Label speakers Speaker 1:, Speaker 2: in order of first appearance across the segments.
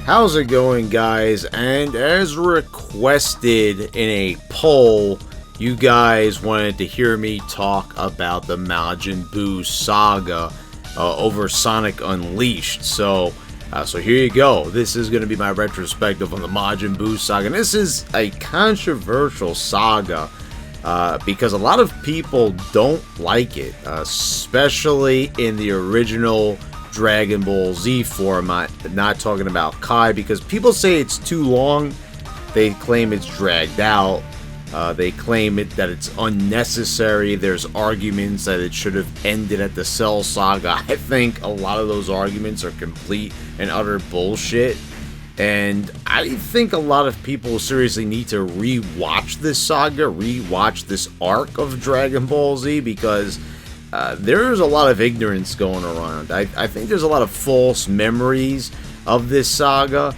Speaker 1: How's it going, guys? And as requested in a poll, you guys wanted to hear me talk about the Majin Buu Saga over Sonic Unleashed. So here you go. This is going to be my retrospective on the Majin Buu Saga. And this is a controversial saga because a lot of people don't like it, especially in the original Dragon Ball Z format, not talking about Kai, because people say it's too long. They claim it's dragged out. They claim that it's unnecessary. There's arguments that it should have ended at the Cell Saga. I think a lot of those arguments are complete and utter bullshit. And I think a lot of people seriously need to re-watch this saga, re-watch this arc of Dragon Ball Z, because there's a lot of ignorance going around. I think there's a lot of false memories of this saga,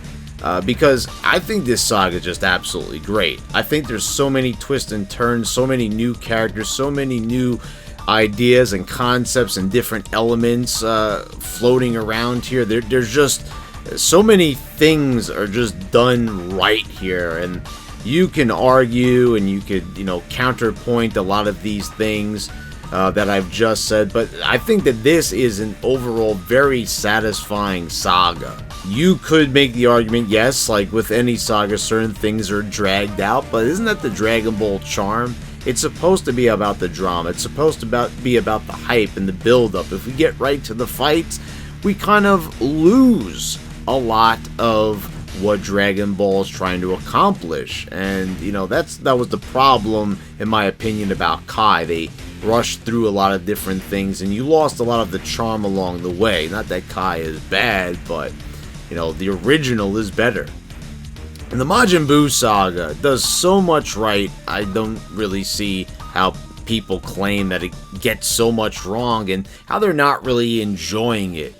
Speaker 1: because I think this saga is just absolutely great. I think there's so many twists and turns, so many new characters, so many new ideas and concepts and different elements floating around here. There's just so many things are just done right here, and you can argue and you could, counterpoint a lot of these things that I've just said, but I think that this is an overall very satisfying saga. You could make the argument, yes, like with any saga, certain things are dragged out, but isn't that the Dragon Ball charm? It's supposed to be about the drama. It's supposed to be about the hype and the build-up. If we get right to the fights, we kind of lose a lot of what Dragon Ball is trying to accomplish. And, that was the problem, in my opinion, about Kai. They rushed through a lot of different things, and you lost a lot of the charm along the way. Not that Kai is bad, but, the original is better. And the Majin Buu Saga does so much right, I don't really see how people claim that it gets so much wrong and how they're not really enjoying it.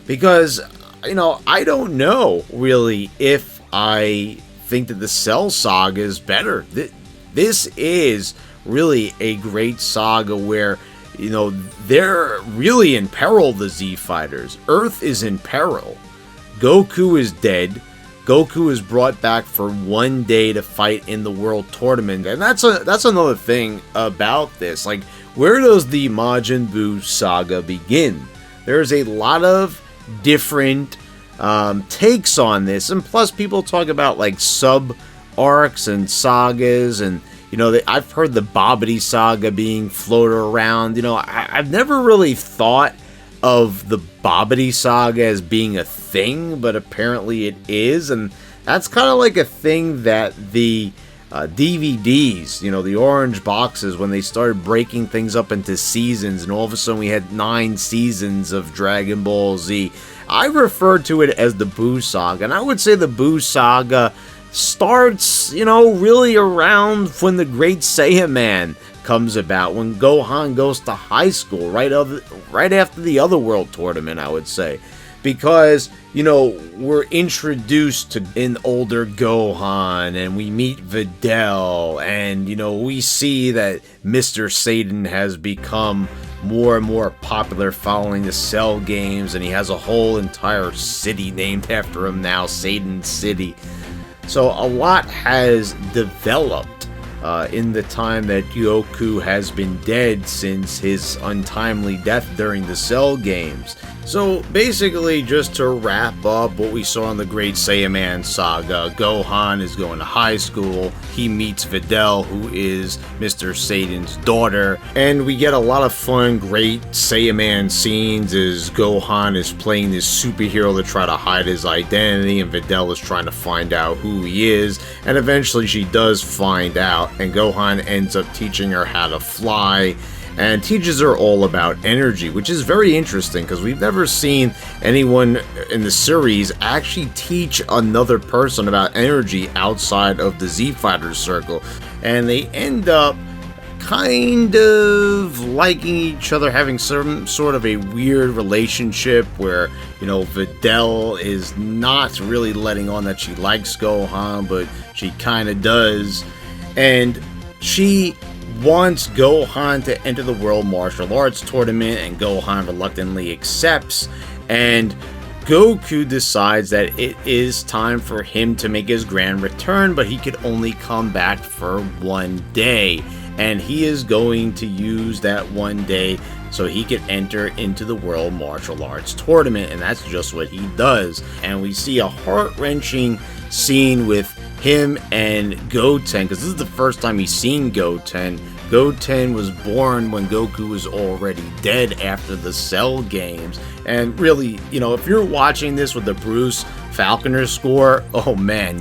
Speaker 1: Because, I don't know, really, if I think that the Cell Saga is better. This is really a great saga where, they're really in peril, the Z Fighters. Earth is in peril. Goku is dead. Goku is brought back for one day to fight in the World Tournament. And that's another thing about this. Like, where does the Majin Buu Saga begin? There's a lot of different takes on this. And plus, people talk about, like, sub-arcs and sagas, and I've heard the Babidi Saga being floated around. I've never really thought of the Babidi Saga as being a thing, but apparently it is, and that's kind of like a thing that the DVDs, the orange boxes, when they started breaking things up into seasons, and all of a sudden we had 9 seasons of Dragon Ball Z. I refer to it as the Buu Saga, and I would say the Buu Saga starts, really around when the Great Saiyan Man comes about, when Gohan goes to high school, right after the other World Tournament, I would say. Because, we're introduced to an older Gohan, and we meet Videl, and, we see that Mr. Satan has become more and more popular following the Cell games, and he has a whole entire city named after him now, Satan City. So a lot has developed in the time that Goku has been dead since his untimely death during the Cell games. So basically, just to wrap up what we saw in the Great Saiyan Man saga, Gohan is going to high school, he meets Videl, who is Mr. Satan's daughter, and we get a lot of fun, great Saiyan Man scenes as Gohan is playing this superhero to try to hide his identity, and Videl is trying to find out who he is, and eventually she does find out, and Gohan ends up teaching her how to fly, and teaches her all about energy, which is very interesting because we've never seen anyone in the series actually teach another person about energy outside of the Z Fighters circle. And they end up kind of liking each other, having some sort of a weird relationship where, Videl is not really letting on that she likes Gohan, but she kind of does. And she wants Gohan to enter the World Martial Arts Tournament, and Gohan reluctantly accepts, and Goku decides that it is time for him to make his grand return, but he could only come back for one day. And he is going to use that one day so he can enter into the World Martial Arts Tournament, and that's just what he does. And we see a heart-wrenching scene with him and Goten, because this is the first time he's seen Goten. Goten was born when Goku was already dead after the Cell games. And really, if you're watching this with the Bruce Falconer score, oh man,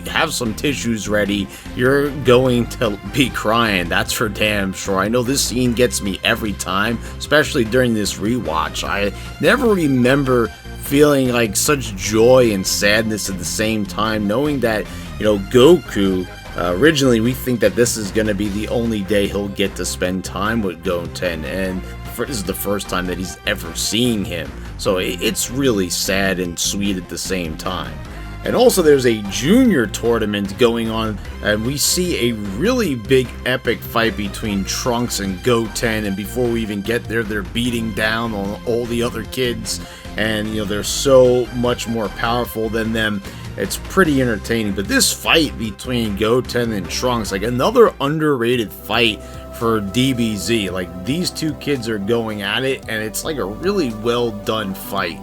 Speaker 1: have some tissues ready. You're going to be crying, that's for damn sure. I know this scene gets me every time, especially during this rewatch. I never remember feeling like such joy and sadness at the same time, knowing that, Goku, originally we think that this is going to be the only day he'll get to spend time with Goten, and this is the first time that he's ever seeing him. So it's really sad and sweet at the same time. And also there's a junior tournament going on, and we see a really big epic fight between Trunks and Goten, and before we even get there, they're beating down on all the other kids, and they're so much more powerful than them. It's pretty entertaining. But this fight between Goten and Trunks, like another underrated fight for DBZ. Like, these two kids are going at it, and it's like a really well done fight.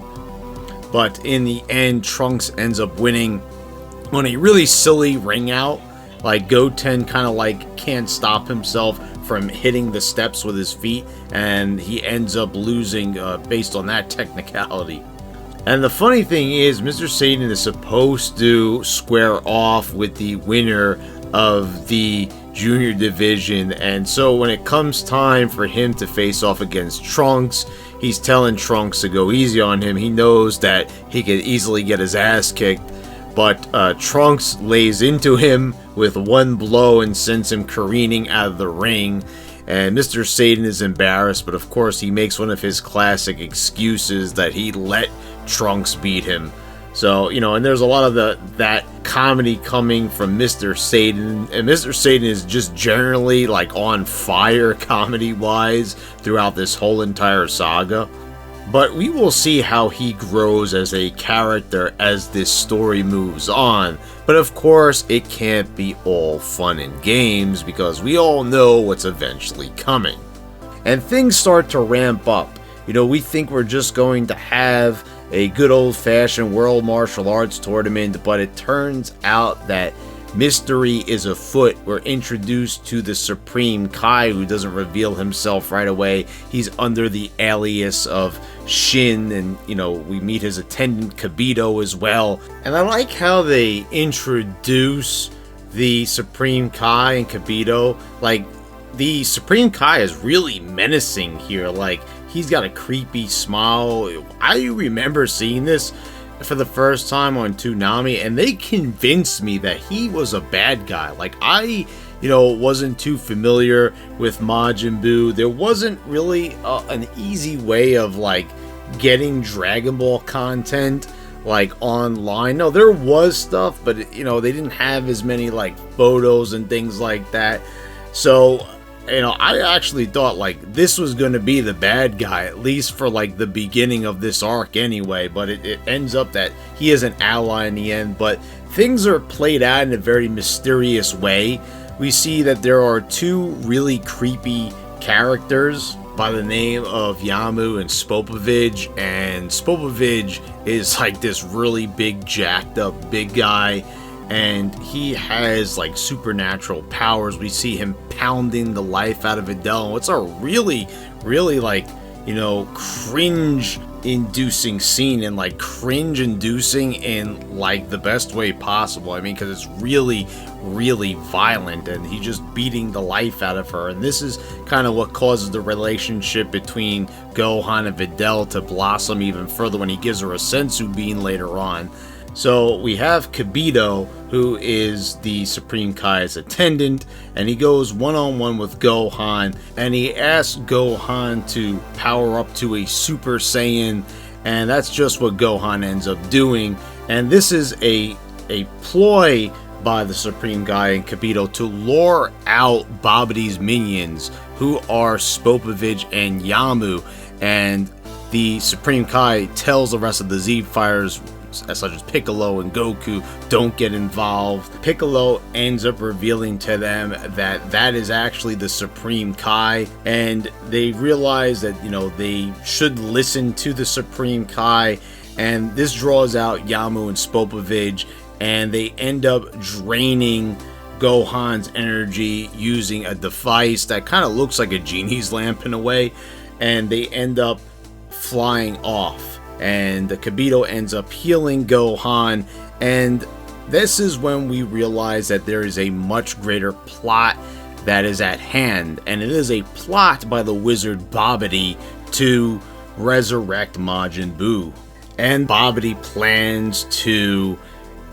Speaker 1: But in the end, Trunks ends up winning on a really silly ring out. Like, Goten kind of like can't stop himself from hitting the steps with his feet, and he ends up losing based on that technicality. And the funny thing is, Mr. Satan is supposed to square off with the winner of the junior division, and so when it comes time for him to face off against Trunks, he's telling Trunks to go easy on him. He knows that he could easily get his ass kicked, but Trunks lays into him with one blow and sends him careening out of the ring. And Mr. Satan is embarrassed, but of course he makes one of his classic excuses that he let Trunks beat him. So, and there's a lot of that comedy coming from Mr. Satan, and Mr. Satan is just generally like on fire comedy-wise throughout this whole entire saga. But we will see how he grows as a character as this story moves on. But of course, it can't be all fun and games, because we all know what's eventually coming. And things start to ramp up. We think we're just going to have a good old-fashioned World Martial Arts Tournament, but it turns out that mystery is afoot. We're introduced to the Supreme Kai, who doesn't reveal himself right away. He's under the alias of Shin, and we meet his attendant Kabito as well. And I like how they introduce the Supreme Kai and Kabito. Like, the Supreme Kai is really menacing here. Like, he's got a creepy smile. I remember seeing this for the first time on Toonami, and they convinced me that he was a bad guy. Like, I wasn't too familiar with Majin Buu. There wasn't really an easy way of like getting Dragon Ball content like online. No, there was stuff, but they didn't have as many like photos and things like that. So I actually thought like this was going to be the bad guy, at least for like the beginning of this arc anyway, but it ends up that he is an ally in the end. But things are played out in a very mysterious way. We see that there are two really creepy characters by the name of Yamu and Spopovich, and Spopovich is like this really big jacked up big guy, and he has like supernatural powers. We see him pounding the life out of Videl. It's a really like cringe inducing scene, and like cringe inducing in like the best way possible. I mean, because it's really violent, and he's just beating the life out of her. And this is kind of what causes the relationship between Gohan and Videl to blossom even further when he gives her a senzu bean later on. So we have Kabito, who is the Supreme Kai's attendant, and he goes one-on-one with Gohan, and he asks Gohan to power up to a Super Saiyan, and that's just what Gohan ends up doing. And this is a ploy by the Supreme Kai and Kabito to lure out Babidi's minions, who are Spopovich and Yamu. And the Supreme Kai tells the rest of the Z Fighters, such as Piccolo and Goku, don't get involved. Piccolo ends up revealing to them that that is actually the Supreme Kai, and they realize that, you know, they should listen to the Supreme Kai, and this draws out Yamu and Spopovich, and they end up draining Gohan's energy using a device that kind of looks like a genie's lamp in a way, and they end up flying off, and the Kabito ends up healing Gohan, and this is when we realize that there is a much greater plot that is at hand, and it is a plot by the wizard Babidi to resurrect Majin Buu. And Babidi plans to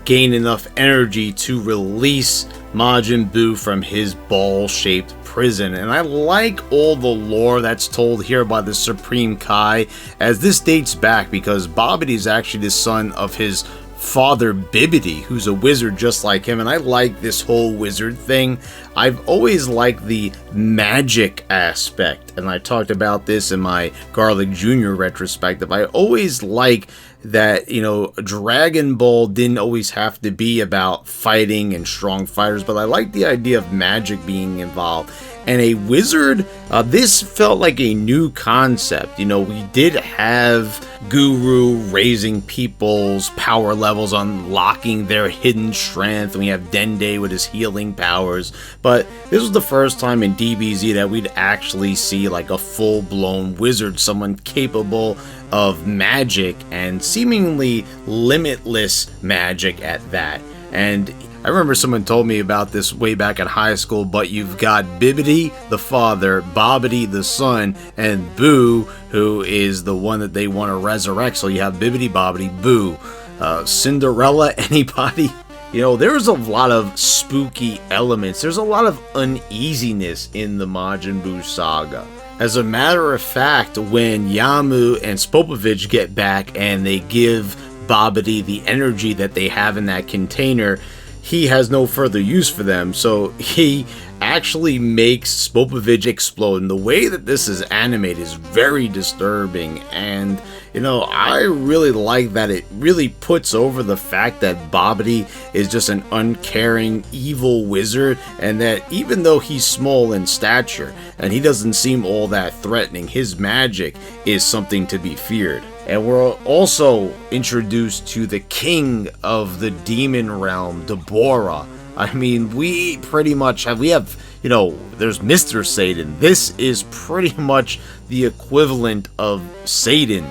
Speaker 1: gain enough energy to release Majin Buu from his ball-shaped prison. And I like all the lore that's told here by the Supreme Kai, as this dates back because Babidi is actually the son of his father Bibidi, who's a wizard just like him, and I like this whole wizard thing. I've always liked the magic aspect, and I talked about this in my Garlic Jr. retrospective. I always like that, you know, Dragon Ball didn't always have to be about fighting and strong fighters, but I like the idea of magic being involved. And a wizard, this felt like a new concept. You know, we did have Guru raising people's power levels, unlocking their hidden strength, and we have Dende with his healing powers. But this was the first time in DBZ that we'd actually see like a full-blown wizard, someone capable of magic and seemingly limitless magic at that. And I remember someone told me about this way back in high school, but you've got Bibidi, the father, Babidi, the son, and Buu, who is the one that they want to resurrect. So you have Bibidi, Babidi, Buu. Cinderella, anybody? You know, there's a lot of spooky elements. There's a lot of uneasiness in the Majin Buu saga. As a matter of fact, when Yamu and Spopovich get back and they give Babidi the energy that they have in that container, he has no further use for them, so he actually makes Spopovich explode. And the way that this is animated is very disturbing, and you know, I really like that it really puts over the fact that Babidi is just an uncaring, evil wizard, and that even though he's small in stature and he doesn't seem all that threatening, his magic is something to be feared. And we're also introduced to the king of the demon realm, Deborah. I mean, we pretty much have, you know, there's Mr. Satan. This is pretty much the equivalent of Satan,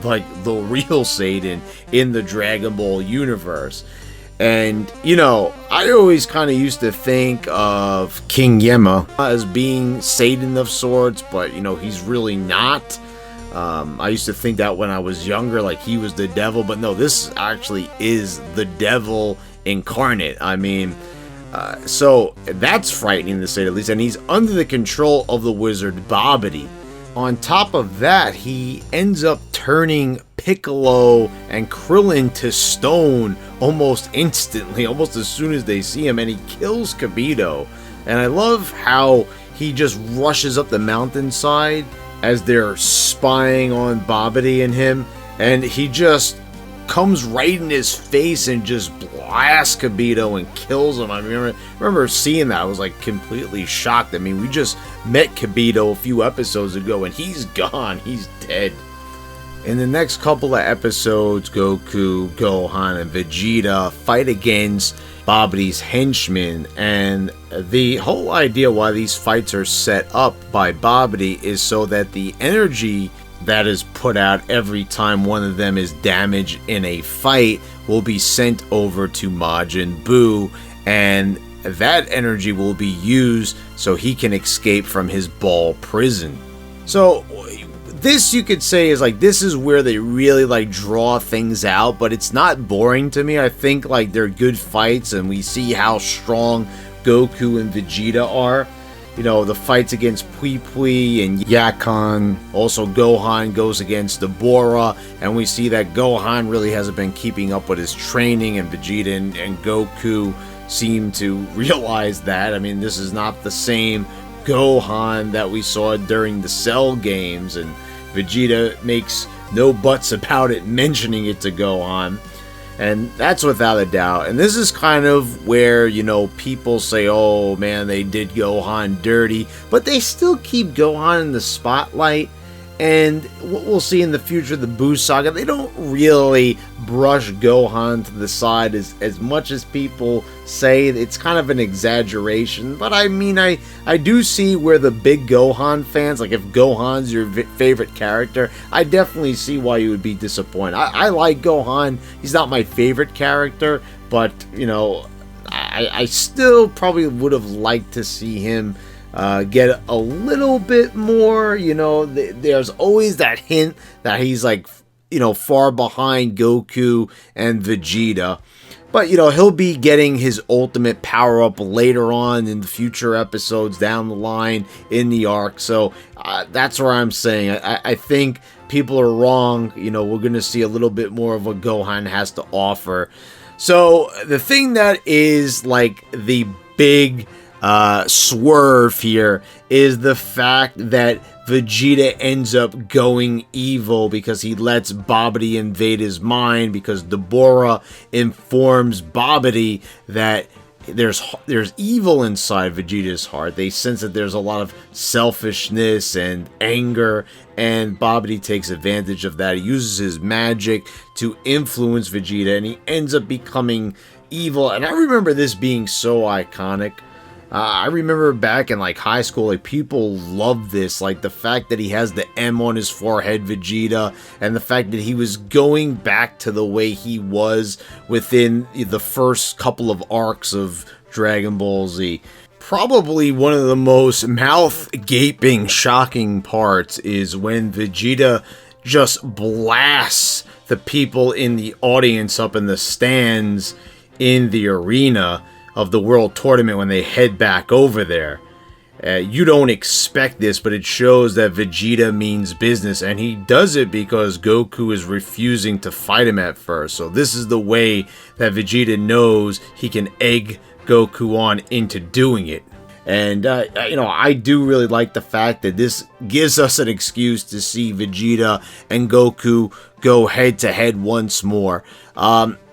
Speaker 1: like the real Satan in the Dragon Ball universe. And, you know, I always kind of used to think of King Yema as being Satan of sorts, but, you know, he's really not. I used to think that when I was younger, like he was the devil, but no, this actually is the devil incarnate. I mean, so that's frightening to say the least, and he's under the control of the wizard Babidi. On top of that, he ends up turning Piccolo and Krillin to stone almost instantly, almost as soon as they see him, and he kills Kabito. And I love how he just rushes up the mountainside as they're spying on Babidi and him, and he just comes right in his face and just blasts Kabito and kills him. I remember seeing that. I was like completely shocked. I mean, we just met Kabito a few episodes ago and he's gone. He's dead. In the next couple of episodes, Goku, Gohan, and Vegeta fight against Babidi's henchmen, and the whole idea why these fights are set up by Babidi is so that the energy that is put out every time one of them is damaged in a fight will be sent over to Majin Buu, and that energy will be used so he can escape from his ball prison. So this, you could say, is like, this is where they really like draw things out, but it's not boring to me. I think like they're good fights, and we see how strong Goku and Vegeta are. You know, the fights against Pui Pui and Yakon. Also, Gohan goes against Deborah, and we see that Gohan really hasn't been keeping up with his training, and Vegeta and Goku seem to realize that. I mean, this is not the same Gohan that we saw during the Cell games, and Vegeta makes no buts about it, mentioning it to Gohan. And that's without a doubt. And this is kind of where, you know, people say, oh man, they did Gohan dirty, but they still keep Gohan in the spotlight. And what we'll see in the future, the Buu Saga, they don't really brush Gohan to the side as much as people say. It's kind of an exaggeration. But I mean, I do see where the big Gohan fans, like if Gohan's your favorite character, I definitely see why you would be disappointed. I like Gohan. He's not my favorite character, but, you know, I still probably would have liked to see him get a little bit more. You know, there's always that hint that he's like, you know, far behind Goku and Vegeta. But, you know, he'll be getting his ultimate power up later on in the future episodes down the line in the arc. So that's where I'm saying I think people are wrong. You know, we're going to see a little bit more of what Gohan has to offer. So the thing that is like the big swerve here is the fact that Vegeta ends up going evil because he lets Babidi invade his mind, because Deborah informs Babidi that there's evil inside Vegeta's heart. They sense that there's a lot of selfishness and anger, and Babidi takes advantage of that. He uses his magic to influence Vegeta, and he ends up becoming evil. And I remember this being so iconic. I remember back in like high school, like people loved this, like the fact that he has the M on his forehead, Vegeta, and the fact that he was going back to the way he was within the first couple of arcs of Dragon Ball Z. Probably one of the most mouth-gaping, shocking parts is when Vegeta just blasts the people in the audience up in the stands in the arena of the World Tournament when they head back over there. You don't expect this, but it shows that Vegeta means business, and he does it because Goku is refusing to fight him at first. So this is the way that Vegeta knows he can egg Goku on into doing it. And, you know, I do really like the fact that this gives us an excuse to see Vegeta and Goku go head-to-head once more.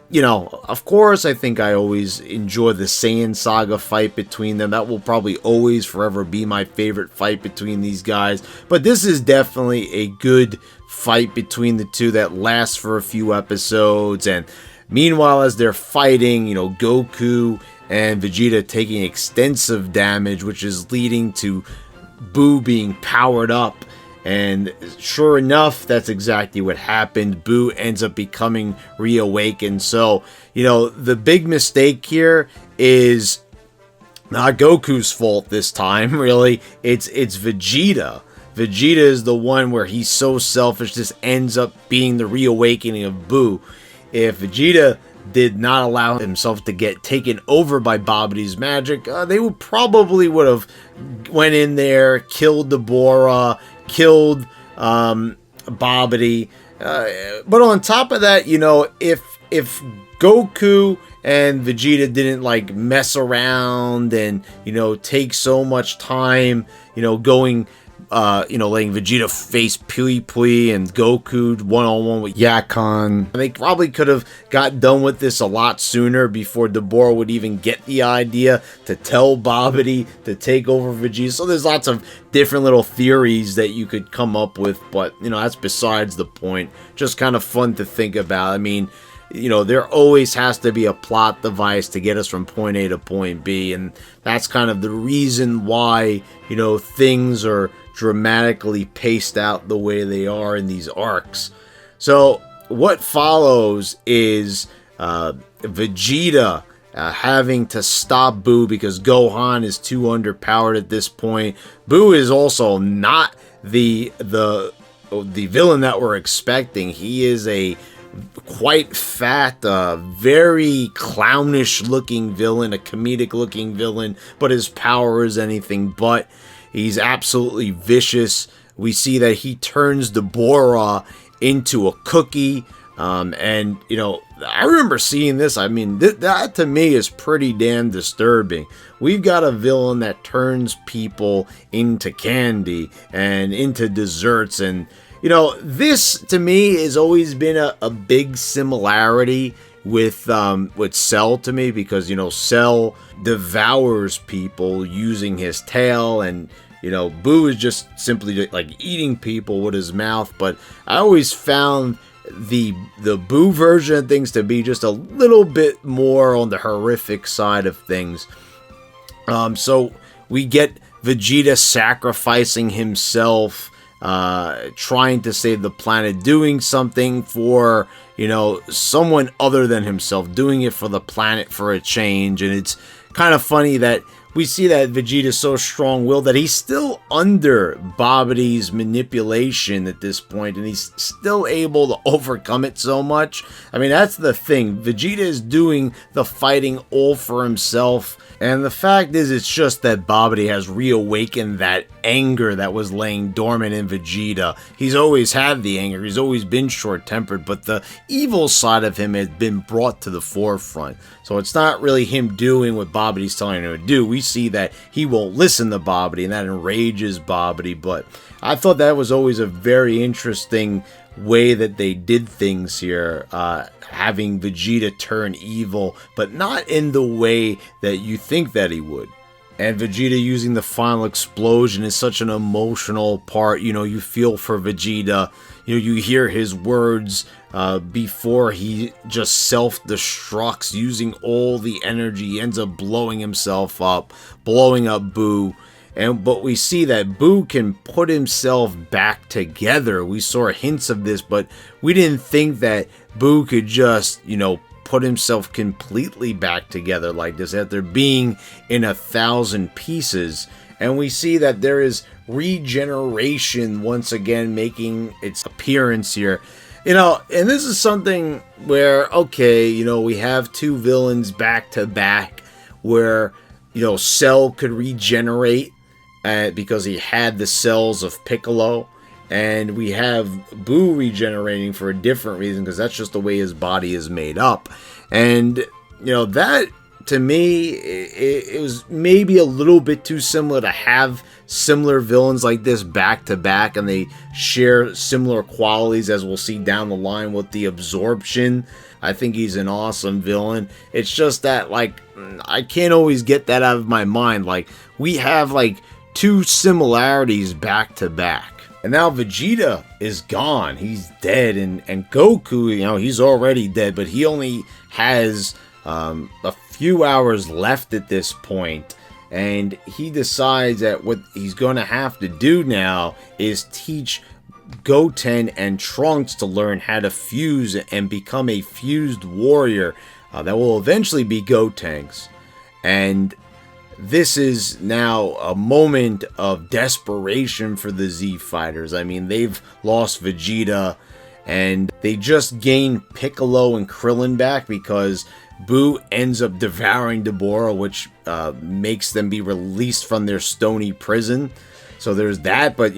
Speaker 1: You know, of course, I think I always enjoy the Saiyan Saga fight between them. That will probably always forever be my favorite fight between these guys. But this is definitely a good fight between the two that lasts for a few episodes. And meanwhile, as they're fighting, you know, Goku and Vegeta taking extensive damage, which is leading to Buu being powered up. And sure enough, that's exactly what happened. Buu ends up becoming reawakened. So, you know, the big mistake here is not Goku's fault this time, really. It's Vegeta. Vegeta is the one where he's so selfish, this ends up being the reawakening of Buu. If Vegeta did not allow himself to get taken over by Babidi's magic, they would have went in there, killed Deborah, killed Babidi. But on top of that, you know, if Goku and Vegeta didn't like mess around and, you know, take so much time, you know, going, you know, letting Vegeta face Pui and Goku one-on-one with Yakon. They probably could have got done with this a lot sooner before Deborah would even get the idea to tell Babidi to take over Vegeta. So there's lots of different little theories that you could come up with, but, you know, that's besides the point. Just kind of fun to think about. I mean, you know, there always has to be a plot device to get us from point A to point B, and that's kind of the reason why, you know, things are dramatically paced out the way they are in these arcs. So what follows is Vegeta having to stop Buu because Gohan is too underpowered at this point. Buu is also not the villain that we're expecting. He is a quite fat, very clownish looking villain, a comedic looking villain, but his power is anything but. He's absolutely vicious. We see that he turns Deborah into a cookie. And, you know, I remember seeing this. I mean, that to me is pretty damn disturbing. We've got a villain that turns people into candy and into desserts. And, This to me has always been a big similarity with Cell to me, because Cell devours people using his tail, and Boo is just simply like eating people with his mouth. But I always found the Boo version of things to be just a little bit more on the horrific side of things. So we get Vegeta sacrificing himself, trying to save the planet, doing something for someone other than himself, doing it for the planet for a change. And it's kind of funny that we see that Vegeta's so strong-willed that he's still under Babidi's manipulation at this point, and he's still able to overcome it so much. I mean, that's the thing. Vegeta is doing the fighting all for himself, and the fact is, it's just that Babidi has reawakened that anger that was laying dormant in Vegeta. He's always had the anger, he's always been short-tempered, but the evil side of him has been brought to the forefront. So it's not really him doing what Babidi's telling him to do. We see that he won't listen to Babidi, and that enrages Babidi, but I thought that was always a very interesting way that they did things here, having Vegeta turn evil, but not in the way that you think that he would. And Vegeta using the final explosion is such an emotional part. You feel for Vegeta. You hear his words before he just self-destructs using all the energy. He ends up blowing himself up, blowing up Boo. But we see that Boo can put himself back together. We saw hints of this, but we didn't think that Boo could just, put himself completely back together like this after being in 1,000 pieces. And we see that there is regeneration once again making its appearance here. And this is something where, okay, we have two villains back to back where, Cell could regenerate because he had the cells of Piccolo. And we have Boo regenerating for a different reason, because that's just the way his body is made up. And, that, to me, it was maybe a little bit too similar to have similar villains like this back to back, and they share similar qualities, as we'll see down the line with the Absorption. I think he's an awesome villain. It's just that, I can't always get that out of my mind. We have, two similarities back to back. And now Vegeta is gone. He's dead. And Goku, he's already dead, but he only has a few hours left at this point. And he decides that what he's going to have to do now is teach Goten and Trunks to learn how to fuse and become a fused warrior that will eventually be Gotenks. And this is now a moment of desperation for the Z Fighters. I mean, they've lost Vegeta, and they just gained Piccolo and Krillin back because Boo ends up devouring Deborah, which makes them be released from their stony prison. So there's that, but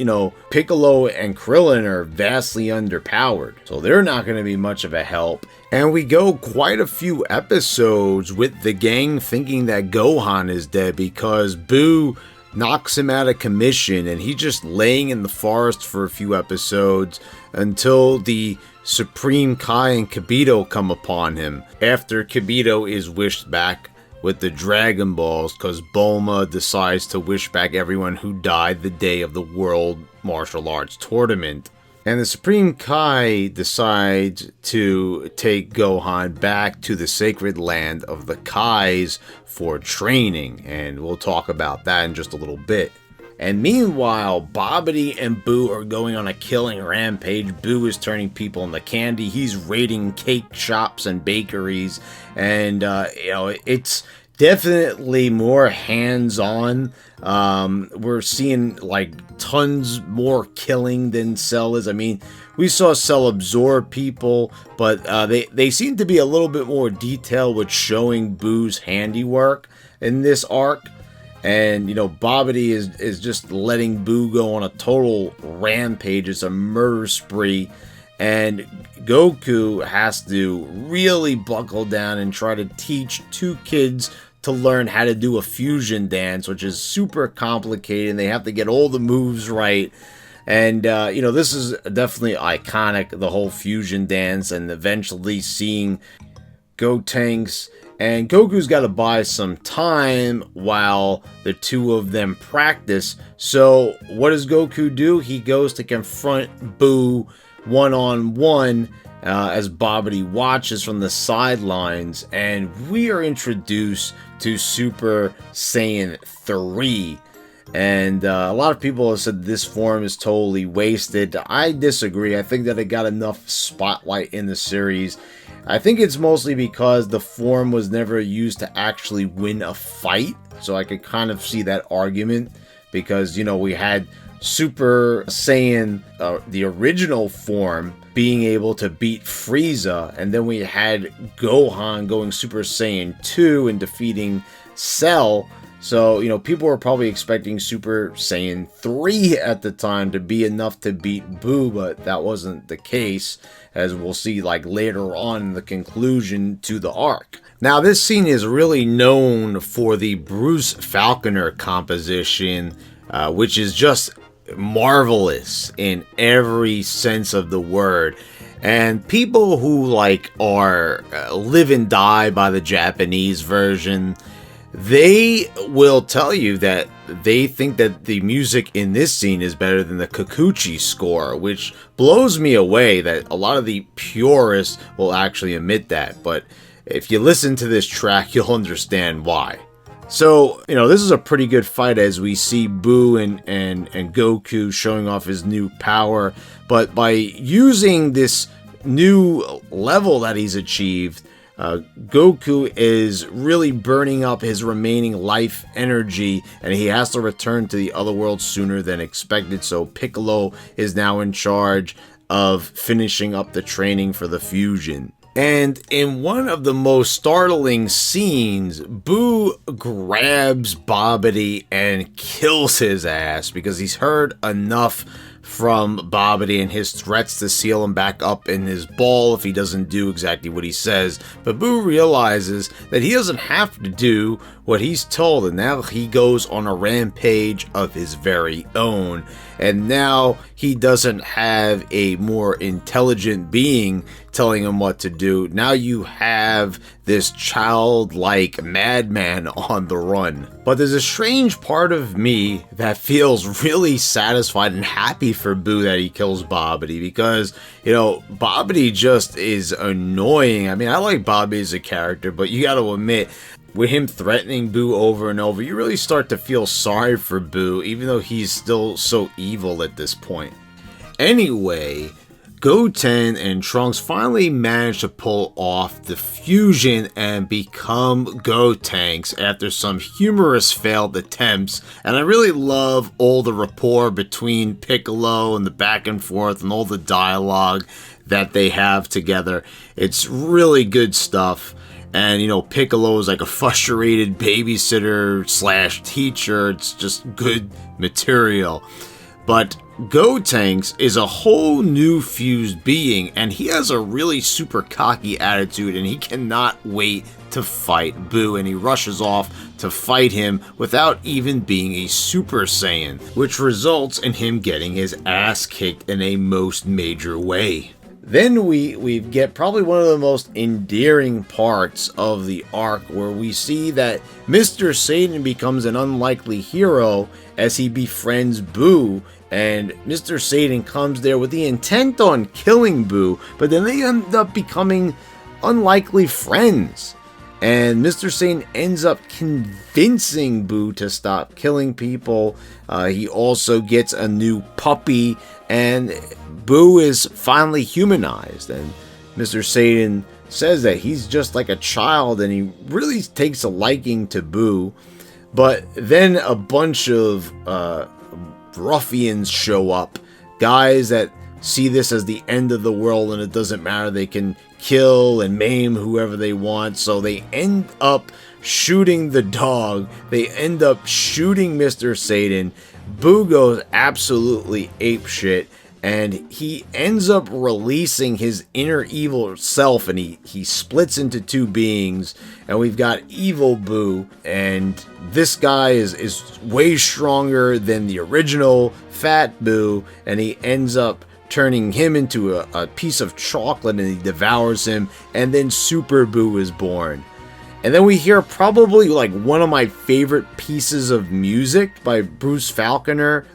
Speaker 1: Piccolo and Krillin are vastly underpowered, so they're not going to be much of a help. And we go quite a few episodes with the gang thinking that Gohan is dead because Boo knocks him out of commission, and he's just laying in the forest for a few episodes until the Supreme Kai and Kabito come upon him, after Kabito is wished back with the Dragon Balls, because Bulma decides to wish back everyone who died the day of the World Martial Arts Tournament. And the Supreme Kai decides to take Gohan back to the sacred land of the Kais for training, and we'll talk about that in just a little bit. And meanwhile, Babidi and Boo are going on a killing rampage. Boo is turning people into candy. He's raiding cake shops and bakeries. And, it's definitely more hands-on. We're seeing, tons more killing than Cell is. I mean, we saw Cell absorb people, but they seem to be a little bit more detailed with showing Boo's handiwork in this arc. And, Babidi is just letting Boo go on a total rampage. It's a murder spree. And Goku has to really buckle down and try to teach two kids to learn how to do a fusion dance, which is super complicated. And they have to get all the moves right. And, this is definitely iconic, the whole fusion dance, and eventually seeing Gotenks and Goku's got to buy some time while the two of them practice. So what does Goku do? He goes to confront Buu one-on-one as Babidi watches from the sidelines, and we are introduced to Super Saiyan 3. And a lot of people have said this form is totally wasted. I disagree. I think that it got enough spotlight in the series. I think it's mostly because the form was never used to actually win a fight. So I could kind of see that argument. Because, we had Super Saiyan, the original form, being able to beat Frieza. And then we had Gohan going Super Saiyan 2 and defeating Cell. So, people were probably expecting Super Saiyan 3 at the time to be enough to beat Buu, but that wasn't the case, as we'll see later on in the conclusion to the arc. Now, this scene is really known for the Bruce Falconer composition, which is just marvelous in every sense of the word. And people who are live and die by the Japanese version, they will tell you that they think that the music in this scene is better than the Kikuchi score, which blows me away that a lot of the purists will actually admit that. But if you listen to this track, you'll understand why. So, this is a pretty good fight as we see Buu and Goku showing off his new power. But by using this new level that he's achieved, Goku is really burning up his remaining life energy, and he has to return to the other world sooner than expected. So Piccolo is now in charge of finishing up the training for the fusion. And in one of the most startling scenes, Buu grabs Babidi and kills his ass because he's heard enough from Babidi and his threats to seal him back up in his ball if he doesn't do exactly what he says. But Buu realizes that he doesn't have to do what he's told, and now he goes on a rampage of his very own. And now he doesn't have a more intelligent being telling him what to do. Now you have this childlike madman on the run. But there's a strange part of me that feels really satisfied and happy for Buu that he kills Babidi, because, Babidi just is annoying. I mean, I like Babidi as a character, but you gotta admit, with him threatening Buu over and over, you really start to feel sorry for Buu, even though he's still so evil at this point. Anyway, Goten and Trunks finally managed to pull off the fusion and become Gotenks after some humorous failed attempts, and I really love all the rapport between Piccolo and the back and forth and all the dialogue that they have together. It's really good stuff. And, Piccolo is like a frustrated babysitter / teacher. It's just good material. But Gotenks is a whole new fused being, and he has a really super cocky attitude, and he cannot wait to fight Buu, and he rushes off to fight him without even being a Super Saiyan, which results in him getting his ass kicked in a most major way. Then we get probably one of the most endearing parts of the arc, where we see that Mr. Satan becomes an unlikely hero as he befriends Buu, and Mr. Satan comes there with the intent on killing Buu, but then they end up becoming unlikely friends. And Mr. Satan ends up convincing Buu to stop killing people. He also gets a new puppy, and Buu is finally humanized. And Mr. Satan says that he's just like a child, and he really takes a liking to Buu. But then a bunch of ruffians show up, guys that see this as the end of the world, and it doesn't matter, they can kill and maim whoever they want. So they end up shooting the dog, they end up shooting Mr. Satan. Buu goes absolutely apeshit, and he ends up releasing his inner evil self, and he splits into two beings, and we've got Evil Buu, and this guy is way stronger than the original Fat Buu, and he ends up turning him into a piece of chocolate, and he devours him, and then Super Buu is born. And then we hear probably like one of my favorite pieces of music by Bruce Falconer.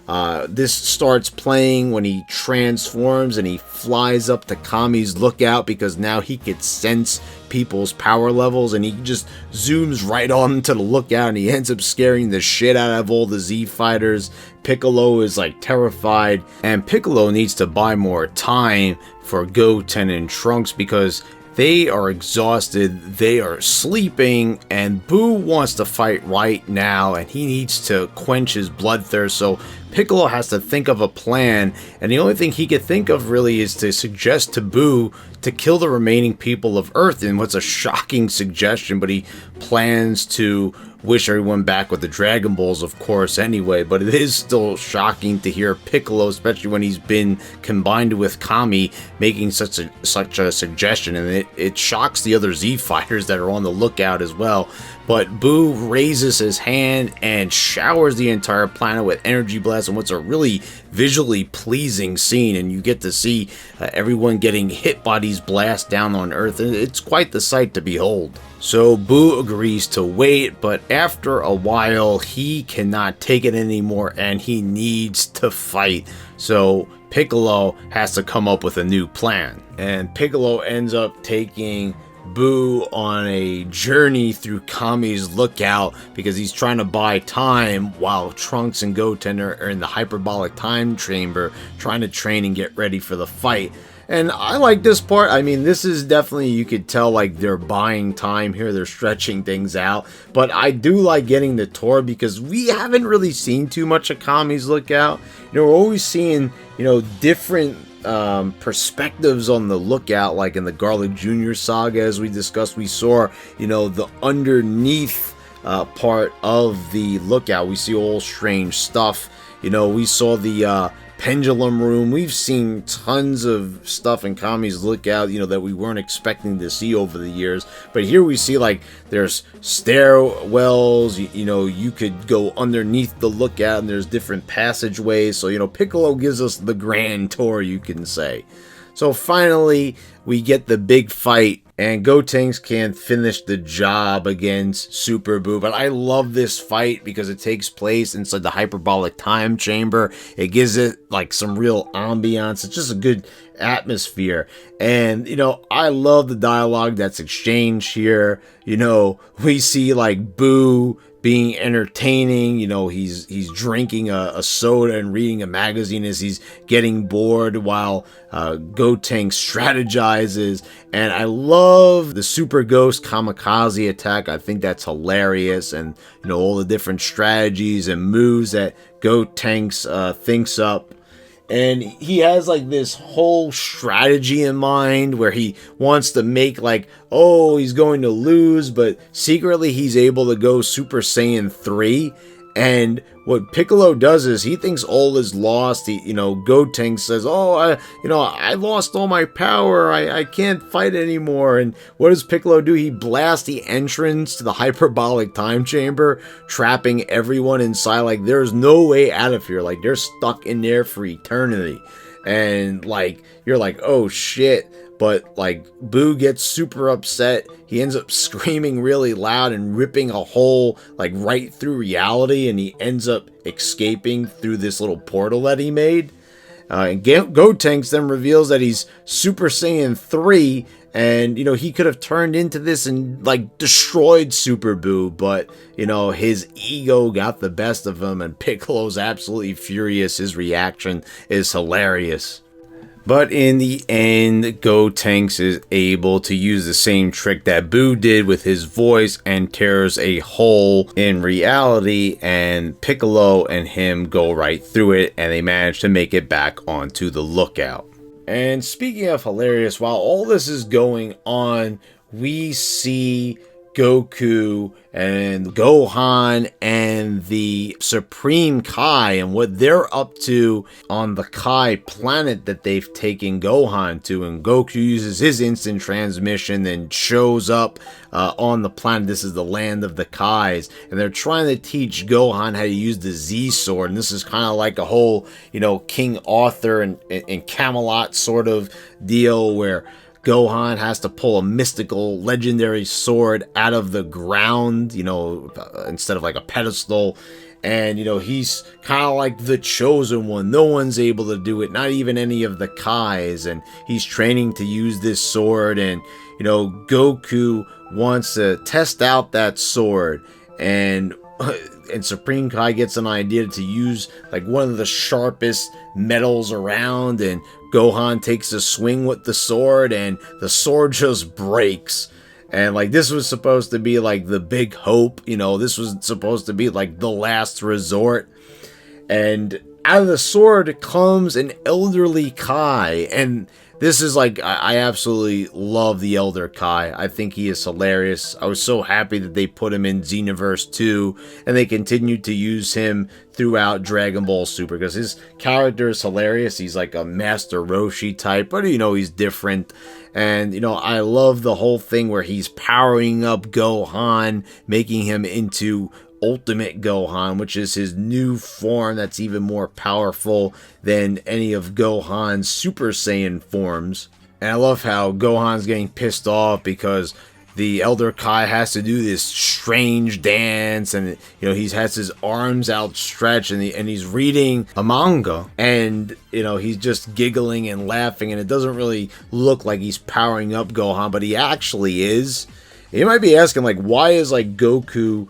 Speaker 1: This starts playing when he transforms and he flies up to Kami's lookout, because now he could sense people's power levels, and he just zooms right on to the lookout, and he ends up scaring the shit out of all the Z fighters. Piccolo is like terrified, and Piccolo needs to buy more time for Goten and Trunks because they are exhausted, they are sleeping, and Buu wants to fight right now, and he needs to quench his bloodthirst, so Piccolo has to think of a plan, and the only thing he could think of really is to suggest to Buu to kill the remaining people of Earth, and what's a shocking suggestion, but he plans to wish everyone back with the Dragon Balls, of course, anyway, but it is still shocking to hear Piccolo, especially when he's been combined with Kami, making such a suggestion, and it shocks the other Z fighters that are on the lookout as well. But Buu raises his hand and showers the entire planet with energy blasts, and what's a really visually pleasing scene, and you get to see everyone getting hit by these blasts down on Earth, and it's quite the sight to behold. So Buu agrees to wait, but after a while he cannot take it anymore and he needs to fight. So Piccolo has to come up with a new plan, and Piccolo ends up taking Buu on a journey through Kami's lookout because he's trying to buy time while Trunks and Goten are in the hyperbolic time chamber trying to train and get ready for the fight. And I like this part. I mean, this is definitely, you could tell like they're buying time here, they're stretching things out, but I do like getting the tour because we haven't really seen too much of Kami's lookout. You know, we're always seeing, you know, different perspectives on the lookout, like in the Garlic Jr. saga, as we discussed. We saw, you know, the underneath part of the lookout. We see all strange stuff. You know, we saw the pendulum room. We've seen tons of stuff in Kami's lookout, you know, that we weren't expecting to see over the years. But here we see like there's stairwells, you know, you could go underneath the lookout, and there's different passageways. So, you know, Piccolo gives us the grand tour, you can say. So finally, we get the big fight, and Gotenks can't finish the job against Super Buu. But I love this fight because it takes place inside the hyperbolic time chamber. It gives it like some real ambiance. It's just a good atmosphere. And, you know, I love the dialogue that's exchanged here. You know, we see like Buu being entertaining. You know, he's drinking a soda and reading a magazine as he's getting bored while Gotenks strategizes. And I love the Super Ghost Kamikaze attack. I think that's hilarious, and you know, all the different strategies and moves that Gotenks thinks up. And he has like this whole strategy in mind where he wants to make like, oh, he's going to lose, but secretly he's able to go Super Saiyan 3. And what Piccolo does is he thinks all is lost. He, you know, Gotenks says, oh, I lost all my power. I can't fight anymore. And what does Piccolo do? He blasts the entrance to the hyperbolic time chamber, trapping everyone inside. Like, there's no way out of here. Like, they're stuck in there for eternity. And like, you're like, oh shit. But like, Buu gets super upset. He ends up screaming really loud and ripping a hole like right through reality, and he ends up escaping through this little portal that he made. And Gotenks then reveals that he's Super Saiyan 3, and you know, he could have turned into this and like destroyed Super Buu, but you know, his ego got the best of him, and Piccolo's absolutely furious. His reaction is hilarious. But in the end, Gotenks is able to use the same trick that Buu did with his voice and tears a hole in reality, and Piccolo and him go right through it, and they manage to make it back onto the lookout. And speaking of hilarious, while all this is going on, we see Goku and Gohan and the Supreme Kai and what they're up to on the Kai planet that they've taken Gohan to. And Goku uses his instant transmission and shows up on the planet. This is the land of the Kais, and they're trying to teach Gohan how to use the Z sword. And this is kind of like a whole, King Arthur and Camelot sort of deal where Gohan has to pull a mystical, legendary sword out of the ground, instead of like a pedestal. And, he's kind of like the chosen one. No one's able to do it, not even any of the Kais. And he's training to use this sword. And, Goku wants to test out that sword. And Supreme Kai gets an idea to use like one of the sharpest metals around, and Gohan takes a swing with the sword, and the sword just breaks. And like this was supposed to be like the big hope, this was supposed to be like the last resort. And out of the sword comes an elderly Kai, and this is like, I absolutely love the Elder Kai. I think he is hilarious. I was so happy that they put him in Xenoverse 2, and they continued to use him throughout Dragon Ball Super, because his character is hilarious. He's like a Master Roshi type, but he's different. And, I love the whole thing where he's powering up Gohan, making him into Ultimate Gohan, which is his new form that's even more powerful than any of Gohan's Super Saiyan forms. And I love how Gohan's getting pissed off because the Elder Kai has to do this strange dance, and he has his arms outstretched, and he's reading a manga, and he's just giggling and laughing, and it doesn't really look like he's powering up Gohan, but he actually is. You might be asking, like, why is like Goku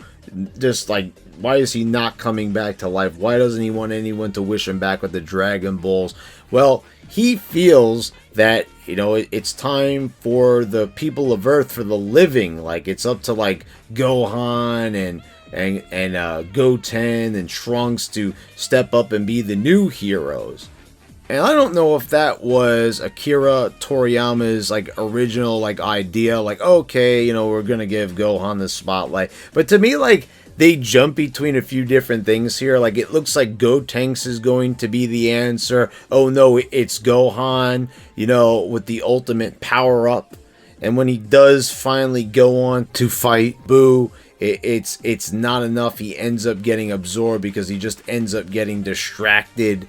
Speaker 1: just like, why is he not coming back to life? Why doesn't he want anyone to wish him back with the Dragon Balls? Well, he feels that, it's time for the people of Earth, for the living. Like, it's up to like Gohan and Goten and Trunks to step up and be the new heroes. And I don't know if that was Akira Toriyama's like original like idea, like, okay, we're gonna give Gohan the spotlight. But to me, like, they jump between a few different things here. Like, it looks like Gotenks is going to be the answer. Oh no, it's Gohan, with the ultimate power up. And when he does finally go on to fight Buu, it's not enough. He ends up getting absorbed because he just ends up getting distracted.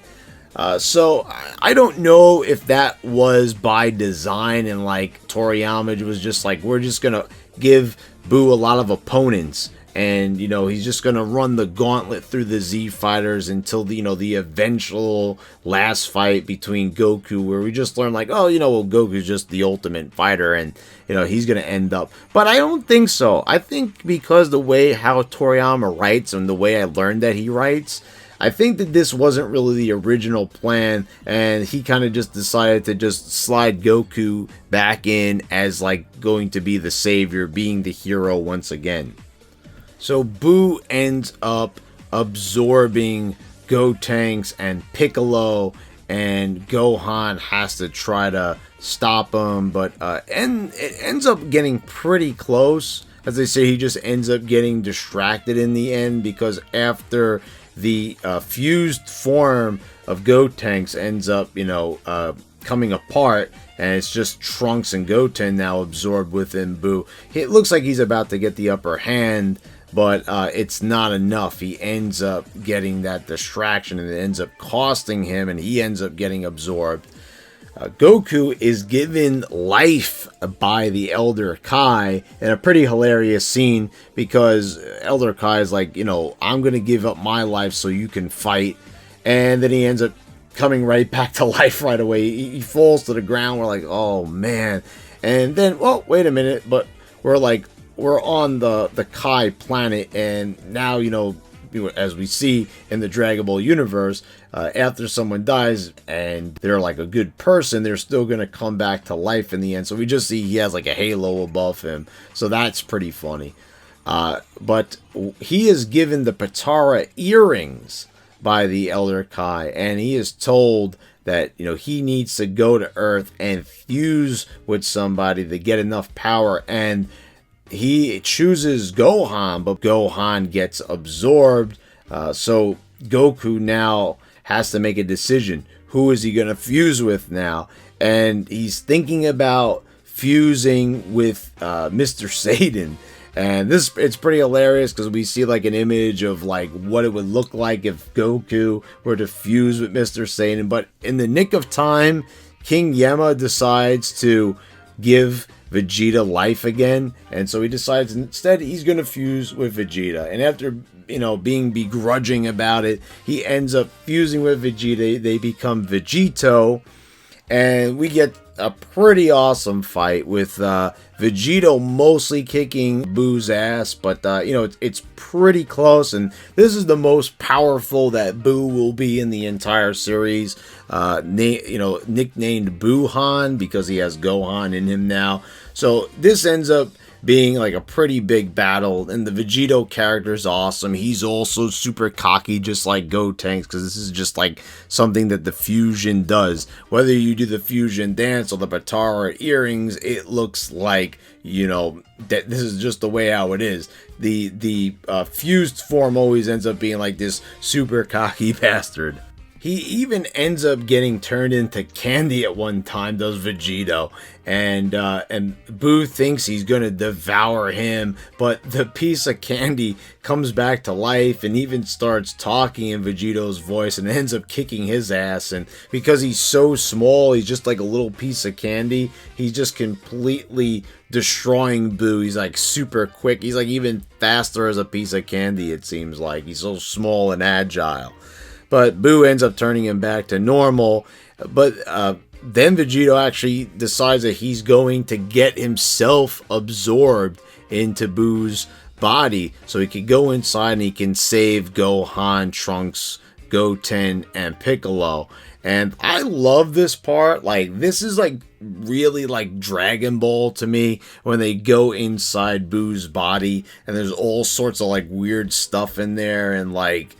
Speaker 1: So I don't know if that was by design, and like Toriyama was just like, we're just gonna give Buu a lot of opponents, and he's just gonna run the gauntlet through the Z fighters until the eventual last fight between Goku, where we just learn like, oh, well, Goku's just the ultimate fighter, and he's gonna end up. But I don't think so. I think because the way how Toriyama writes and the way I learned that he writes, I think that this wasn't really the original plan, and he kind of just decided to just slide Goku back in as like going to be the savior, being the hero once again. So Buu ends up absorbing Gotenks and Piccolo, and Gohan has to try to stop him, but it ends up getting pretty close. As they say, he just ends up getting distracted in the end, because after the fused form of Gotenks ends up, coming apart, and it's just Trunks and Goten now absorbed within Buu. It looks like he's about to get the upper hand, but it's not enough. He ends up getting that distraction, and it ends up costing him, and he ends up getting absorbed. Goku is given life by the Elder Kai in a pretty hilarious scene, because Elder Kai is like, I'm going to give up my life so you can fight. And then he ends up coming right back to life right away. He falls to the ground. We're like, oh man. And then, well, wait a minute, but we're on the Kai planet, and now, as we see in the Dragon Ball universe, after someone dies and they're like a good person, they're still going to come back to life in the end. So we just see he has like a halo above him. So that's pretty funny. But he is given the Patara earrings by the Elder Kai, and he is told that, he needs to go to Earth and fuse with somebody to get enough power. And he chooses Gohan, but Gohan gets absorbed. So Goku now has to make a decision. Who is he going to fuse with now? And he's thinking about fusing with Mr. Satan. And it's pretty hilarious because we see like an image of like what it would look like if Goku were to fuse with Mr. Satan. But in the nick of time, King Yama decides to give Vegeta life again. And so he decides instead he's going to fuse with Vegeta. And after, being begrudging about it, he ends up fusing with Vegeta. They become Vegito. And we get a pretty awesome fight with Vegito mostly kicking Buu's ass, but it's pretty close, and this is the most powerful that Buu will be in the entire series. Nicknamed Buuhan because he has Gohan in him now. So this ends up being like a pretty big battle, and the Vegito character is awesome. He's also super cocky, just like Gotenks, because this is just like something that the fusion does. Whether you do the fusion dance or the Batara or earrings, it looks like, that this is just the way how it is. The fused form always ends up being like this super cocky bastard. He even ends up getting turned into candy at one time, does Vegito. And Buu thinks he's going to devour him, but the piece of candy comes back to life and even starts talking in Vegito's voice and ends up kicking his ass. And because he's so small, he's just like a little piece of candy, he's just completely destroying Buu. He's like super quick. He's like even faster as a piece of candy, it seems like. He's so small and agile. But Buu ends up turning him back to normal. But then Vegito actually decides that he's going to get himself absorbed into Buu's body so he can go inside and he can save Gohan, Trunks, Goten, and Piccolo. And I love this part. Like, this is like really like Dragon Ball to me when they go inside Buu's body and there's all sorts of like weird stuff in there, and like,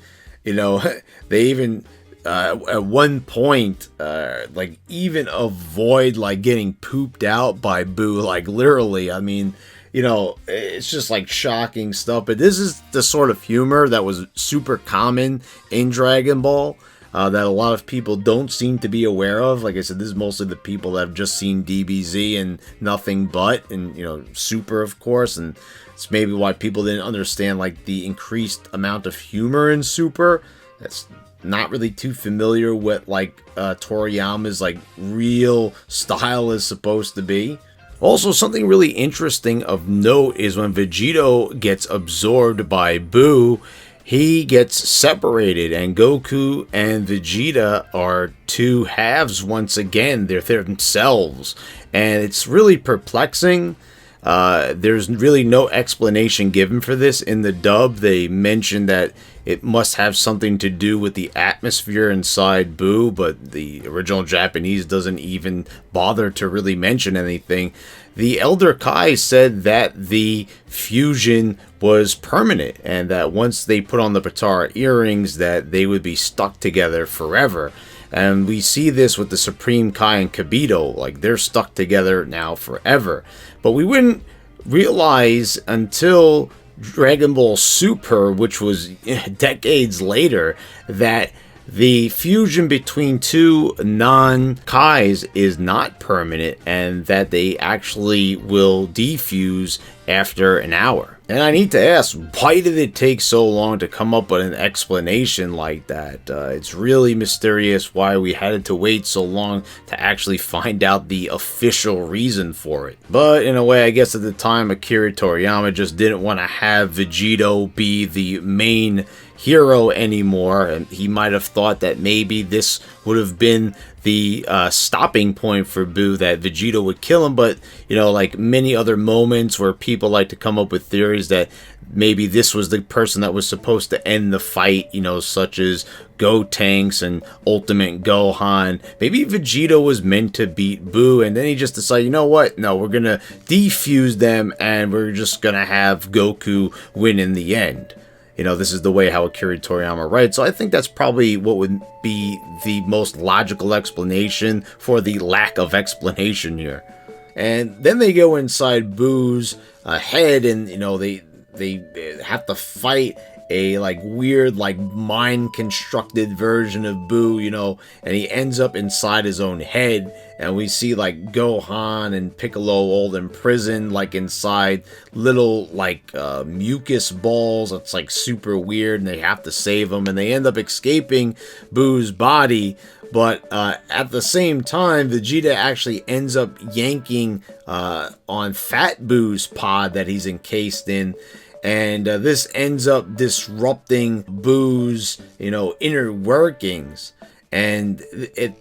Speaker 1: they even at one point like even avoid like getting pooped out by Buu, like literally. I mean, it's just like shocking stuff. But this is the sort of humor that was super common in Dragon Ball that a lot of people don't seem to be aware of. Like I said, this is mostly the people that have just seen DBZ and nothing but, and Super, of course, and it's maybe why people didn't understand like the increased amount of humor in Super. That's not really too familiar with like Toriyama's like real style is supposed to be. Also, something really interesting of note is when Vegito gets absorbed by Buu, he gets separated, and Goku and Vegeta are two halves once again. They're themselves, and it's really perplexing. There's really no explanation given for this in the dub. They mention that it must have something to do with the atmosphere inside Buu, but the original Japanese doesn't even bother to really mention anything. The Elder Kai said that the fusion was permanent and that once they put on the Batara earrings that they would be stuck together forever. And we see this with the Supreme Kai and Kabito, like they're stuck together now forever. But we wouldn't realize until Dragon Ball Super, which was decades later, that the fusion between two non-Kais is not permanent and that they actually will defuse after an hour. And I need to ask, why did it take so long to come up with an explanation like that? It's really mysterious why we had to wait so long to actually find out the official reason for it. But in a way, I guess at the time, Akira Toriyama just didn't want to have Vegito be the main hero anymore, and he might have thought that maybe this would have been the stopping point for Buu, that Vegito would kill him. But like many other moments where people like to come up with theories that maybe this was the person that was supposed to end the fight, such as Gotenks and Ultimate Gohan. Maybe Vegito was meant to beat Buu, and then he just decided, what? No, we're gonna defuse them, and we're just gonna have Goku win in the end. This is the way how Akira Toriyama writes. So I think that's probably what would be the most logical explanation for the lack of explanation here. And then they go inside Boo's head, and they have to fight a like weird like mind constructed version of Boo, and he ends up inside his own head, and we see like Gohan and Piccolo all imprisoned like inside little like mucus balls. It's like super weird, and they have to save him, and they end up escaping Boo's body. But at the same time, Vegeta actually ends up yanking on Fat Boo's pod that he's encased in. And this ends up disrupting Boo's, inner workings. And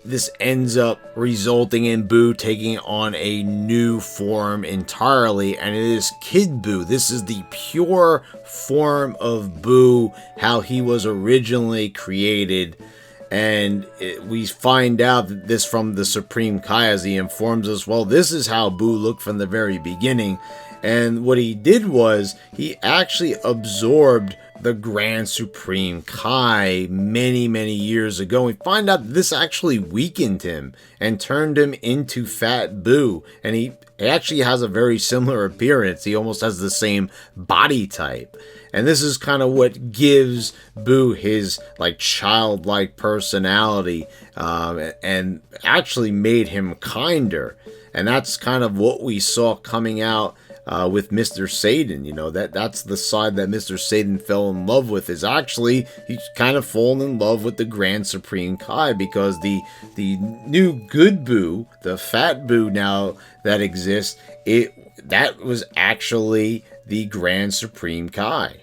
Speaker 1: this ends up resulting in Boo taking on a new form entirely. And it is Kid Boo. This is the pure form of Boo, how he was originally created. And we find out that this from the Supreme Kai, as he informs us, well, this is how Boo looked from the very beginning. And what he did was, he actually absorbed the Grand Supreme Kai many, many years ago. We find out that this actually weakened him and turned him into Fat Boo. And he actually has a very similar appearance. He almost has the same body type. And this is kind of what gives Boo his like childlike personality, and actually made him kinder. And that's kind of what we saw coming out with Mr. Satan. That's the side that Mr. Satan fell in love with, is actually he's kind of fallen in love with the Grand Supreme Kai, because the new good Boo, the Fat Boo now that exists, that was actually the Grand Supreme Kai.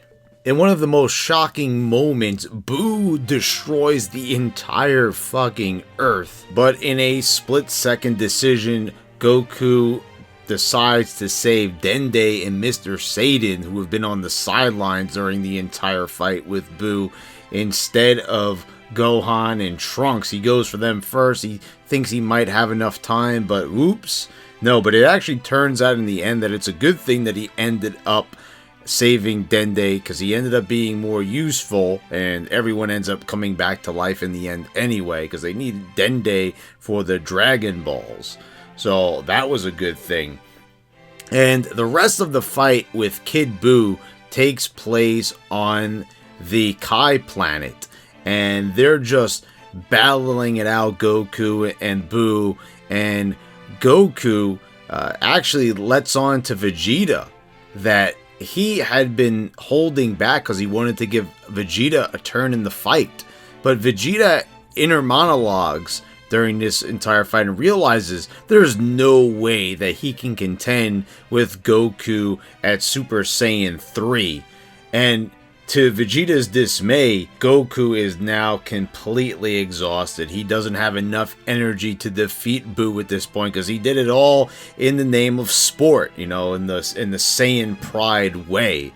Speaker 1: In one of the most shocking moments, Boo destroys the entire fucking Earth. But in a split-second decision, Goku decides to save Dende and Mr. Satan, who have been on the sidelines during the entire fight with Boo, instead of Gohan and Trunks. He goes for them first. He thinks he might have enough time, but oops. No, but it actually turns out in the end that it's a good thing that he ended up saving Dende, because he ended up being more useful, and everyone ends up coming back to life in the end anyway, because they needed Dende for the Dragon Balls. So that was a good thing. And the rest of the fight with Kid Boo takes place on the Kai planet, and they're just battling it out, Goku and Boo, and Goku actually lets on to Vegeta that he had been holding back because he wanted to give Vegeta a turn in the fight. But Vegeta inner monologues during this entire fight and realizes there's no way that he can contend with Goku at Super Saiyan 3. And to Vegeta's dismay, Goku is now completely exhausted. He doesn't have enough energy to defeat Boo at this point, because he did it all in the name of sport, in the Saiyan pride way.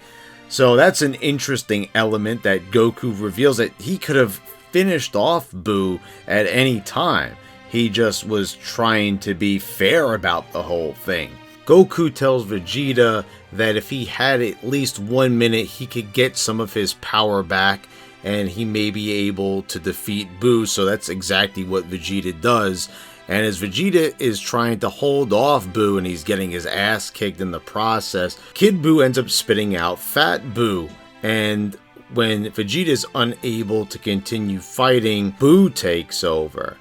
Speaker 1: So that's an interesting element that Goku reveals, that he could have finished off Boo at any time. He just was trying to be fair about the whole thing. Goku tells Vegeta that if he had at least 1 minute, he could get some of his power back, and he may be able to defeat Boo. So that's exactly what Vegeta does. And as Vegeta is trying to hold off Boo, and he's getting his ass kicked in the process, Kid Boo ends up spitting out Fat Boo. And when Vegeta is unable to continue fighting, Boo takes over.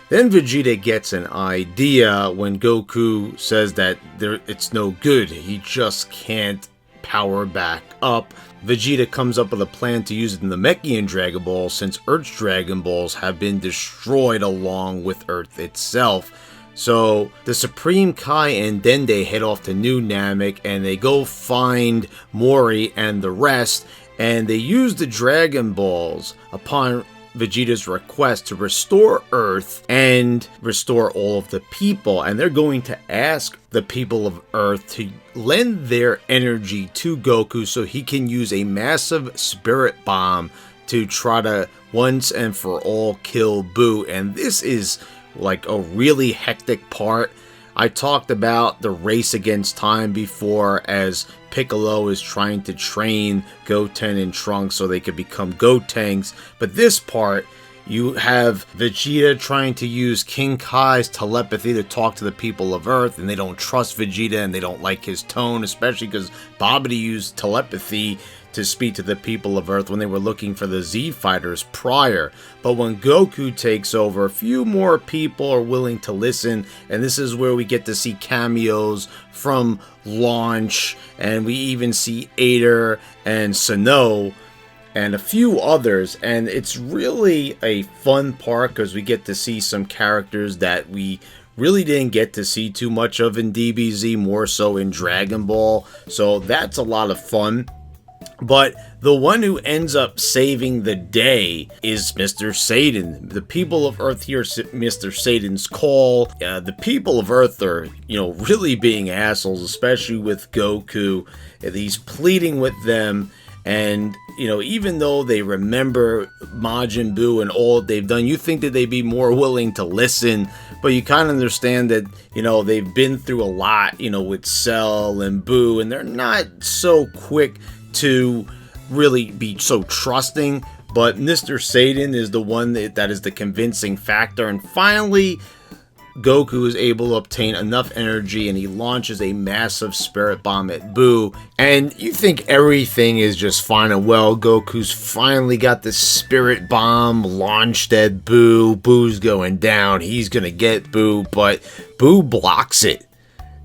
Speaker 1: Then Vegeta gets an idea when Goku says that it's no good. He just can't power back up. Vegeta comes up with a plan to use it in the Mechian Dragon Balls, since Earth's Dragon Balls have been destroyed along with Earth itself. So the Supreme Kai and Dende head off to New Namek, and they go find Mori and the rest, and they use the Dragon Balls upon Vegeta's request to restore Earth and restore all of the people. And they're going to ask the people of Earth to lend their energy to Goku so he can use a massive spirit bomb to try to once and for all kill Boo. And this is like a really hectic part. I talked about the race against time before, as Piccolo is trying to train Goten and Trunks so they could become Gotenks. But this part You have Vegeta trying to use King Kai's telepathy to talk to the people of Earth, and they don't trust Vegeta and they don't like his tone, especially because Babidi used telepathy to speak to the people of Earth when they were looking for the Z Fighters prior. But when Goku takes over, a few more people are willing to listen, and this is where we get to see cameos from Launch, and we even see Ader and Sano and a few others, and it's really a fun part because we get to see some characters that we really didn't get to see too much of in DBZ, more so in Dragon Ball, so that's a lot of fun. But the one who ends up saving the day is Mr. Satan. The people of Earth hear Mr. Satan's call. The people of Earth are, really being assholes, especially with Goku. He's pleading with them. And, even though they remember Majin Buu and all they've done, you think that they'd be more willing to listen. But you kind of understand that, they've been through a lot, with Cell and Buu. And they're not so quick to really be so trusting. But Mr. Satan is the one that is the convincing factor. And finally, Goku is able to obtain enough energy and he launches a massive spirit bomb at Buu. And you think everything is just fine and well. Goku's finally got the spirit bomb launched at Buu. Buu's going down. He's going to get Buu, but Buu blocks it.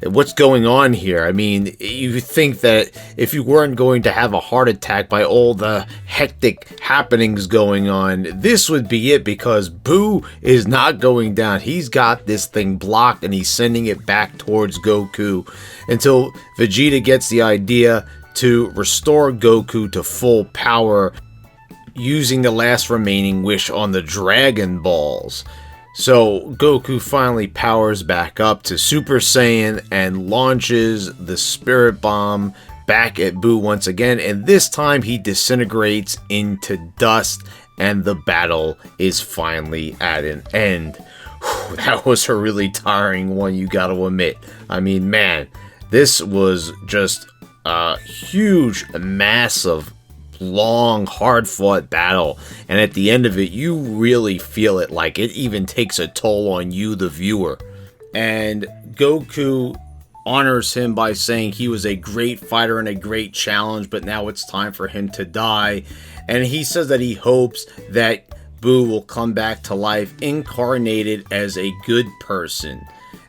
Speaker 1: What's going on here? I mean, you think that if you weren't going to have a heart attack by all the hectic happenings going on, this would be it, because Buu is not going down. He's got this thing blocked and he's sending it back towards Goku until Vegeta gets the idea to restore Goku to full power using the last remaining wish on the Dragon Balls. So Goku finally powers back up to Super Saiyan and launches the Spirit Bomb back at Buu once again, and this time he disintegrates into dust and the battle is finally at an end. Whew, that was a really tiring one, you gotta admit. I mean, man, this was just a huge, massive, long, hard-fought battle, and at the end of it you really feel it, like it even takes a toll on you, the viewer. And Goku honors him by saying he was a great fighter and a great challenge, but now it's time for him to die. And he says that he hopes that Buu will come back to life incarnated as a good person.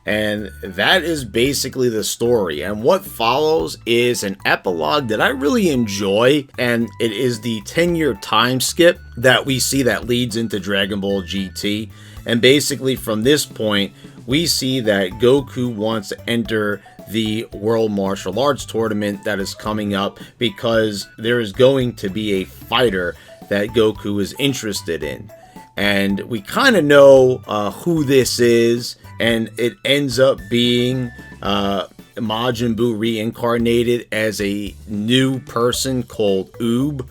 Speaker 1: And that is basically the story. And what follows is an epilogue that I really enjoy. And it is the 10-year time skip that we see that leads into Dragon Ball GT. And basically from this point, we see that Goku wants to enter the World Martial Arts Tournament that is coming up because there is going to be a fighter that Goku is interested in. And we kind of know who this is, and it ends up being Majin Buu reincarnated as a new person called Oob.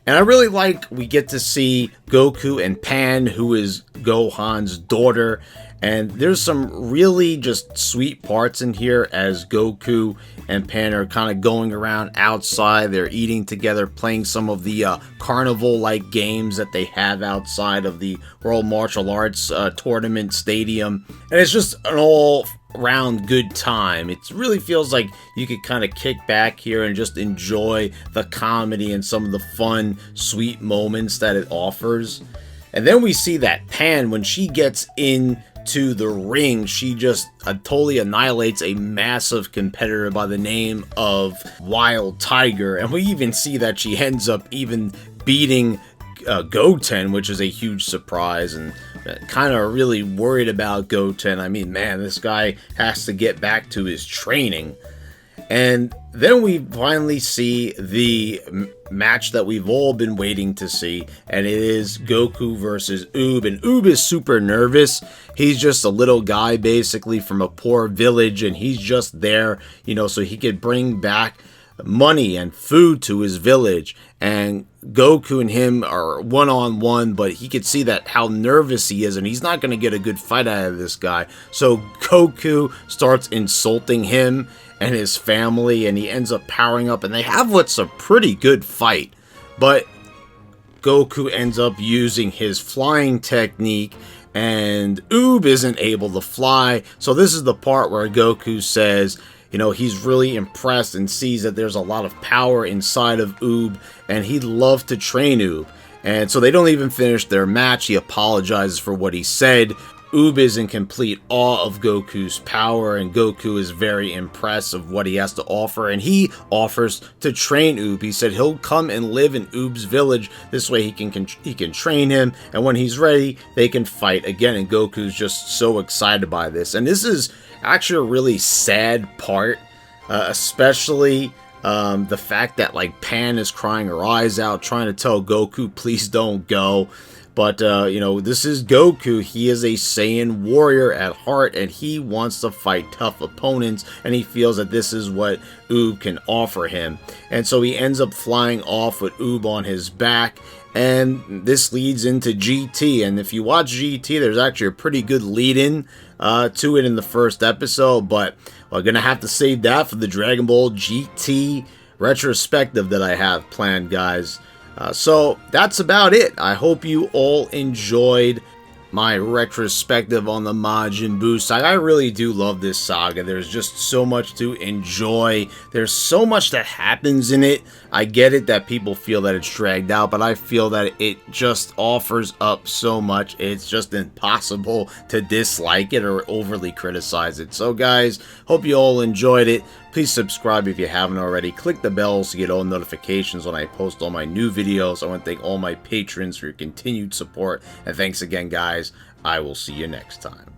Speaker 1: And I really like we get to see Goku and Pan, who is Gohan's daughter. And there's some really just sweet parts in here as Goku and Pan are kind of going around outside. They're eating together, playing some of the carnival-like games that they have outside of the World Martial Arts Tournament Stadium. And it's just an all-round good time. It really feels like you could kind of kick back here and just enjoy the comedy and some of the fun, sweet moments that it offers. And then we see that Pan, when she gets into the ring, she just totally annihilates a massive competitor by the name of Wild Tiger. And we even see that she ends up even beating Goten, which is a huge surprise, and kind of really worried about Goten. I mean, man, this guy has to get back to his training. And then we finally see the match that we've all been waiting to see, and it is Goku versus Oob. And Oob is super nervous. He's just a little guy basically from a poor village, and he's just there, so he could bring back money and food to his village. And Goku and him are one-on-one, but he could see that how nervous he is, and he's not going to get a good fight out of this guy. So Goku starts insulting him and his family, and he ends up powering up, and they have what's a pretty good fight. But Goku ends up using his flying technique, and Oob isn't able to fly. So this is the part where Goku says, you know, he's really impressed and sees that there's a lot of power inside of Oob, and he'd love to train Oob. And so they don't even finish their match. He apologizes for what he said. Oob is in complete awe of Goku's power, and Goku is very impressed of what he has to offer, and he offers to train Oob. He said he'll come and live in Oob's village. This way he can train him, and when he's ready, they can fight again. And Goku's just so excited by this. And this is actually a really sad part, especially the fact that like Pan is crying her eyes out, trying to tell Goku, please don't go. But, you know, this is Goku. He is a Saiyan warrior at heart, and he wants to fight tough opponents, and he feels that this is what Oob can offer him. And so he ends up flying off with Oob on his back, and this leads into GT. And if you watch GT, there's actually a pretty good lead-in to it in the first episode, but we're going to have to save that for the Dragon Ball GT retrospective that I have planned, guys. So that's about it. I hope you all enjoyed my retrospective on the Majin Buu Saga. I really do love this saga. There's just so much to enjoy. There's so much that happens in it. I get it that people feel that it's dragged out, but I feel that it just offers up so much. It's just impossible to dislike it or overly criticize it. So guys, hope you all enjoyed it. Please subscribe if you haven't already. Click the bells to get all notifications when I post all my new videos. I want to thank all my patrons for your continued support. And thanks again, guys. I will see you next time.